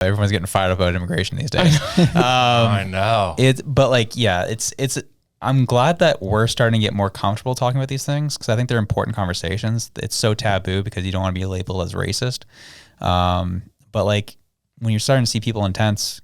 Everyone's getting fired up about immigration these days. I know. I'm glad that we're starting to get more comfortable talking about these things because I think they're important conversations. It's so taboo because you don't want to be labeled as racist. But like when you're starting to see people intense,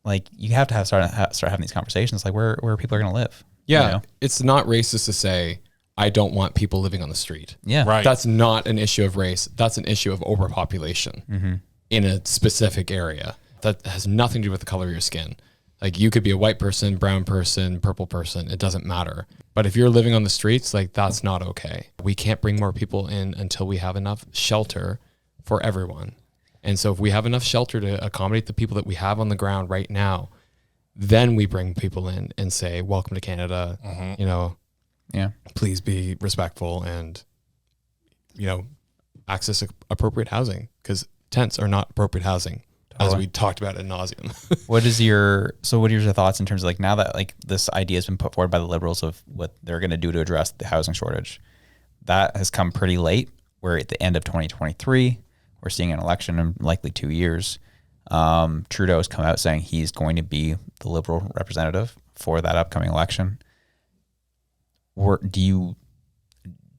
like you have to start having these conversations, like where people are going to live. Yeah, you know? It's not racist to say, I don't want people living on the street. Yeah, right. That's not an issue of race. That's an issue of overpopulation in a specific area. That has nothing to do with the color of your skin. Like you could be a white person, brown person, purple person. It doesn't matter. But if you're living on the streets, like that's not okay. We can't bring more people in until we have enough shelter for everyone. And so if we have enough shelter to accommodate the people that we have on the ground right now, then we bring people in and say, welcome to Canada, you know, please be respectful and, you know, access appropriate housing because tents are not appropriate housing. As we talked about ad nauseum. What are your thoughts in terms of like now that like this idea has been put forward by the Liberals of what they're going to do to address the housing shortage? That has come pretty late. We're at the end of 2023. We're seeing an election in likely 2 years. Trudeau has come out saying he's going to be the Liberal representative for that upcoming election. Do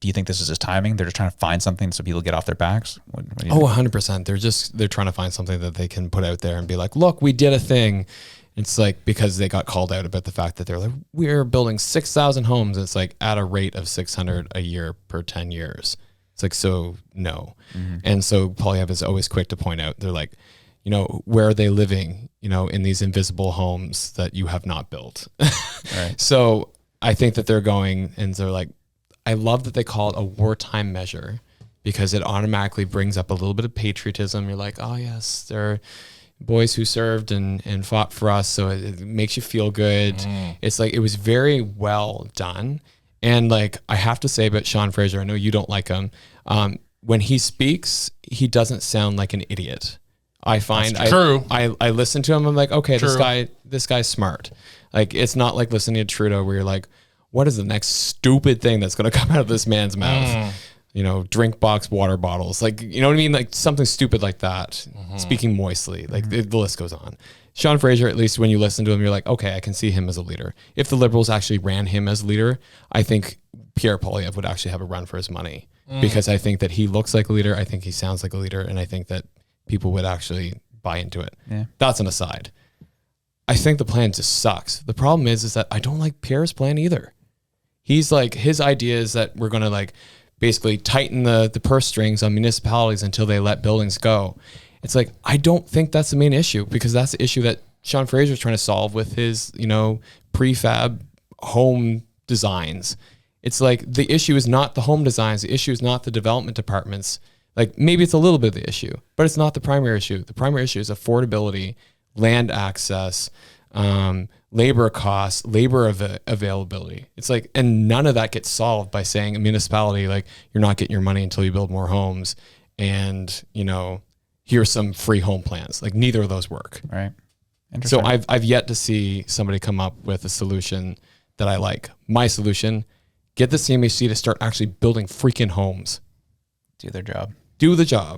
you think this is his timing? They're just trying to find something so people get off their backs? What do you think? 100%. They're trying to find something that they can put out there and be like, look, we did a thing. It's like, because they got called out about the fact that they're like, we're building 6,000 homes. It's like at a rate of 600 a year per 10 years. It's like, so no. And so Poilievre is always quick to point out, they're like, you know, where are they living, you know, in these invisible homes that you have not built? Right. So I think that they're going and they're like, I love that they call it a wartime measure because it automatically brings up a little bit of patriotism. You're like, oh yes, they're boys who served and fought for us. So it makes you feel good. It's like, it was very well done. And like, I have to say about Sean Fraser, I know you don't like him. When he speaks, he doesn't sound like an idiot. I find I listen to him. I'm like, okay, this guy's smart. Like, it's not like listening to Trudeau where you're like, what is the next stupid thing that's going to come out of this man's mouth? You know, drink box water bottles. Like, you know what I mean? Like something stupid like that. Speaking moistly. Like the list goes on. Sean Fraser, at least when you listen to him, you're like, okay, I can see him as a leader. If the Liberals actually ran him as leader, I think Pierre Poilievre would actually have a run for his money because I think that he looks like a leader. I think he sounds like a leader. And I think that people would actually buy into it. Yeah. That's an aside. I think the plan just sucks. The problem is that I don't like Pierre's plan either. He's like, his idea is that we're going to like basically tighten the purse strings on municipalities until they let buildings go. It's like, I don't think that's the main issue because that's the issue that Sean Fraser is trying to solve with his, you know, prefab home designs. It's like the issue is not the home designs. The issue is not the development departments. Like maybe it's a little bit of the issue, but it's not the primary issue. The primary issue is affordability, land access, labor costs, labor availability. It's like, and none of that gets solved by saying a municipality, like, you're not getting your money until you build more homes. And, you know, here's some free home plans. Like neither of those work. Right. So I've yet to see somebody come up with a solution that I like. My solution, get the CMHC to start actually building freaking homes. Do their job. Do the job.